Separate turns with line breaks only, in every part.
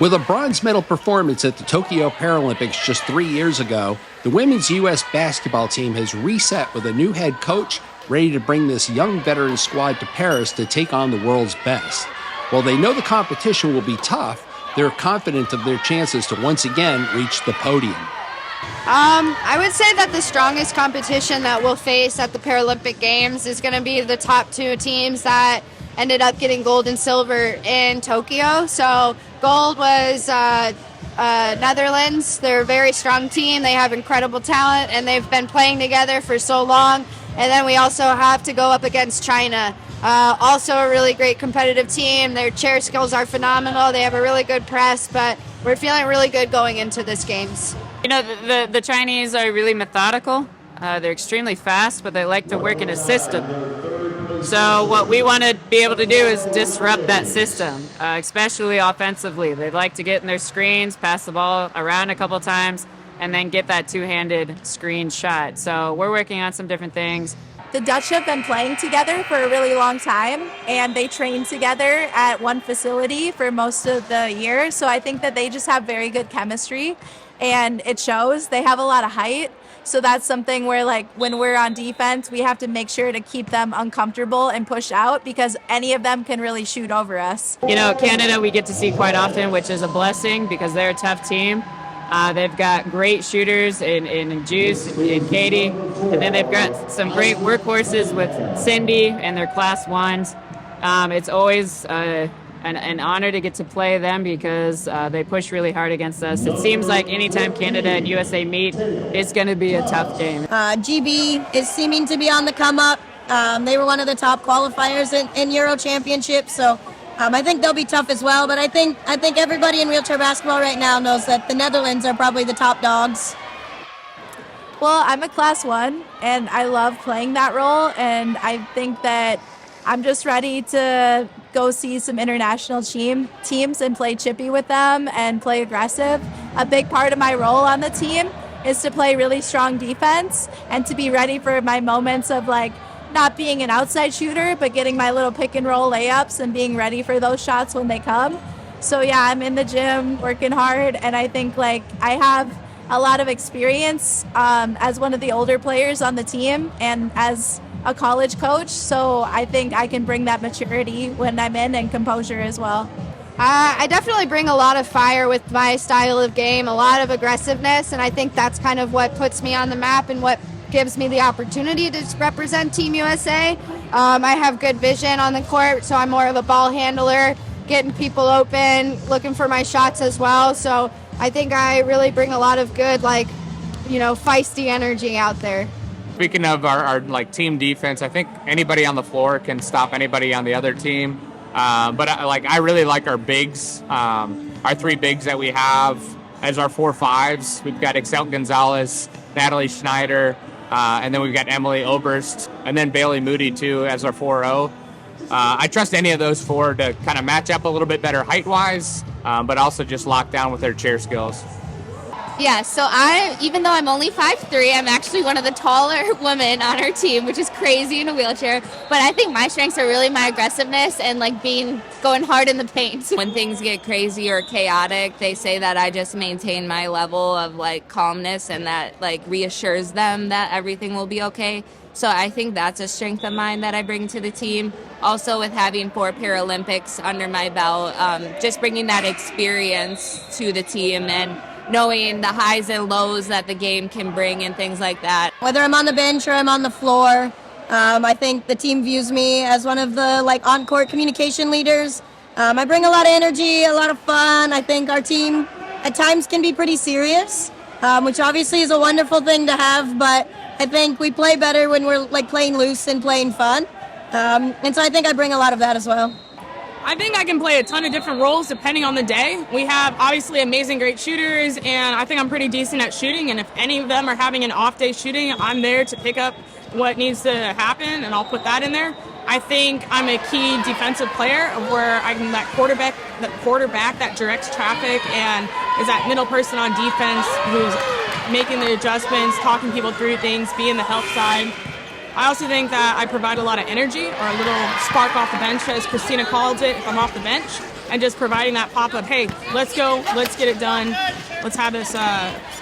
With a bronze medal performance at the Tokyo Paralympics just 3 years ago, the women's U.S. basketball team has reset with a new head coach ready to bring this young veteran squad to Paris to take on the world's best. While they know the competition will be tough, they're confident of their chances to once again reach the podium.
I would say that the strongest competition that we'll face at the Paralympic Games is going to be the top two teams that ended up getting gold and silver in Tokyo. So gold was Netherlands. They're a very strong team. They have incredible talent, and they've been playing together for so long. And then we also have to go up against China. Also a really great competitive team. Their chair skills are phenomenal. They have a really good press, but we're feeling really good going into this games.
You know, the Chinese are really methodical. They're extremely fast, but they like to work in a system. So what we want to be able to do is disrupt that system, especially offensively. They like to get in their screens, pass the ball around a couple times, and then get that two-handed screen shot. So we're working on some different things.
The Dutch have been playing together for a really long time, and they train together at one facility for most of the year. So I think that they just have very good chemistry, and it shows. They have a lot of height. So that's something where, like, when we're on defense, we have to make sure to keep them uncomfortable and push out because any of them can really shoot over us.
You know, Canada we get to see quite often, which is a blessing because they're a tough team. They've got great shooters in Juice, in Katie, and then they've got some great workhorses with Cindy and their Class 1s. It's always an honor to get to play them because they push really hard against us. It seems like anytime Canada and USA meet, it's going to be a tough game.
GB is seeming to be on the come up. They were one of the top qualifiers in Euro Championships, so I think they'll be tough as well. But I think everybody in wheelchair basketball right now knows that the Netherlands are probably the top dogs.
Well, I'm a Class 1, and I love playing that role, and I think that I'm just ready to go see some international teams and play chippy with them and play aggressive. A big part of my role on the team is to play really strong defense and to be ready for my moments of, like, not being an outside shooter, but getting my little pick and roll layups and being ready for those shots when they come. So yeah, I'm in the gym working hard, and I think, like, I have a lot of experience as one of the older players on the team and as a college coach, so I think I can bring that maturity when I'm in and composure as well.
I definitely bring a lot of fire with my style of game, a lot of aggressiveness, and I think that's kind of what puts me on the map and what gives me the opportunity to represent Team USA. I have good vision on the court, so I'm more of a ball handler, getting people open, looking for my shots as well. So I think I really bring a lot of good, like, you know, feisty energy out there.
Speaking of our team defense, I think anybody on the floor can stop anybody on the other team. But I really like our bigs, our three bigs that we have as our 4-5s. We've got Excel Gonzalez, Natalie Schneider, and then we've got Emily Oberst, and then Bailey Moody too as our 4-0. I trust any of those four to kind of match up a little bit better height-wise, but also just lock down with their chair skills.
Yeah, so even though I'm only 5'3", I'm actually one of the taller women on our team, which is crazy in a wheelchair. But I think my strengths are really my aggressiveness and, like, going hard in the paint.
When things get crazy or chaotic, they say that I just maintain my level of, like, calmness, and that, like, reassures them that everything will be okay. So I think that's a strength of mine that I bring to the team. Also, with having 4 Paralympics under my belt, just bringing that experience to the team and knowing the highs and lows that the game can bring and things like that.
Whether I'm on the bench or I'm on the floor, I think the team views me as one of the, like, on-court communication leaders. I bring a lot of energy, a lot of fun. I think our team at times can be pretty serious, which obviously is a wonderful thing to have, but I think we play better when we're, like, playing loose and playing fun. And so I think I bring a lot of that as well.
I think I can play a ton of different roles depending on the day. We have obviously amazing great shooters, and I think I'm pretty decent at shooting, and if any of them are having an off day shooting, I'm there to pick up what needs to happen, and I'll put that in there. I think I'm a key defensive player where I'm that quarterback that directs traffic and is that middle person on defense who's making the adjustments, talking people through things, being the help side. I also think that I provide a lot of energy, or a little spark off the bench, as Christina calls it, if I'm off the bench. and just providing that pop of, hey, let's go, let's get it done, let's have this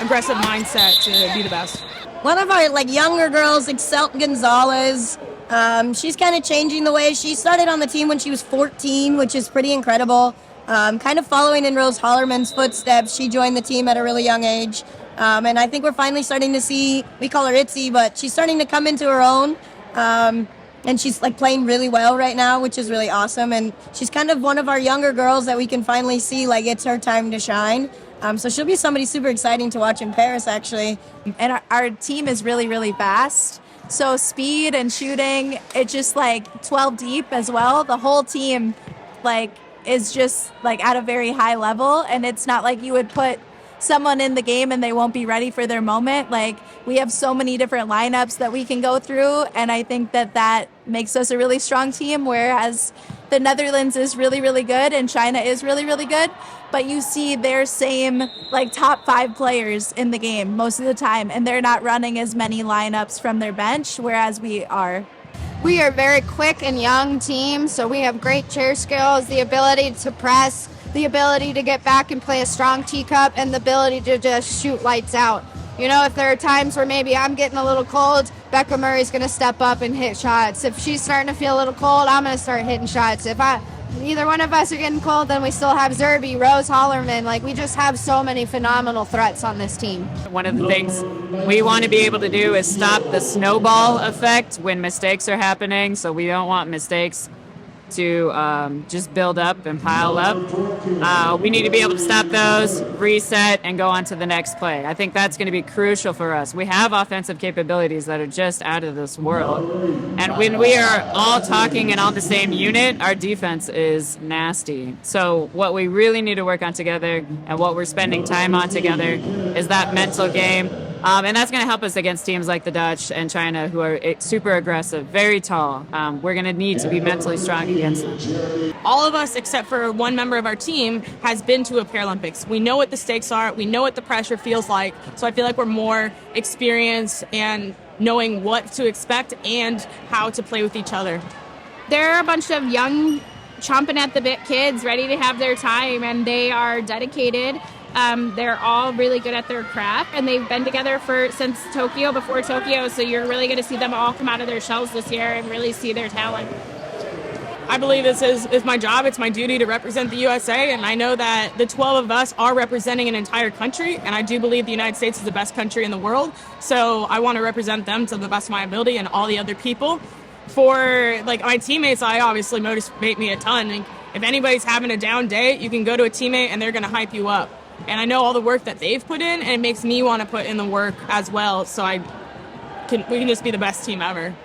aggressive mindset to be the best.
One of our younger girls, Excel Gonzalez, she's kind of changing the way. She started on the team when she was 14, which is pretty incredible. Kind of following in Rose Hollerman's footsteps, she joined the team at a really young age. And I think we're finally starting to see, we call her Itzy, but she's starting to come into her own. And she's playing really well right now, which is really awesome. And she's kind of one of our younger girls that we can finally see it's her time to shine. So she'll be somebody super exciting to watch in Paris, actually.
And our team is really, really fast. So speed and shooting, it's just 12 deep as well. The whole team is just at a very high level, and it's not like you would put someone in the game and they won't be ready for their moment. We have so many different lineups that we can go through, and I think that makes us a really strong team, whereas the Netherlands is really, really good and China is really, really good, but you see their same top 5 players in the game most of the time, and they're not running as many lineups from their bench, whereas we are.
We are a very quick and young team, so we have great chair skills, the ability to press, the ability to get back and play a strong teacup, and the ability to just shoot lights out. If there are times where maybe I'm getting a little cold, Becca Murray's going to step up and hit shots. If she's starting to feel a little cold, I'm going to start hitting shots. If either one of us are getting cold, then we still have Zerby, Rose Hollerman. We just have so many phenomenal threats on this team.
One of the things we want to be able to do is stop the snowball effect when mistakes are happening. So we don't want mistakes to just build up and pile up. We need to be able to stop those, reset, and go on to the next play. I think that's going to be crucial for us. We have offensive capabilities that are just out of this world. And when we are all talking and on the same unit, our defense is nasty. So what we really need to work on together and what we're spending time on together is that mental game. And that's going to help us against teams like the Dutch and China, who are super aggressive, very tall. We're going to need to be mentally strong against them.
All of us, except for one member of our team, has been to a Paralympics. We know what the stakes are. We know what the pressure feels like. So I feel like we're more experienced and knowing what to expect and how to play with each other.
They're a bunch of young, chomping at the bit kids ready to have their time, and they are dedicated. They're all really good at their craft, and they've been together since Tokyo, before Tokyo, so you're really going to see them all come out of their shells this year and really see their talent.
I believe this is my job. It's my duty to represent the USA, and I know that the 12 of us are representing an entire country, and I do believe the United States is the best country in the world, so I want to represent them to the best of my ability and all the other people. For my teammates, I obviously motivate me a ton. If anybody's having a down day, you can go to a teammate and they're going to hype you up. And I know all the work that they've put in, and it makes me want to put in the work as well, so we can just be the best team ever.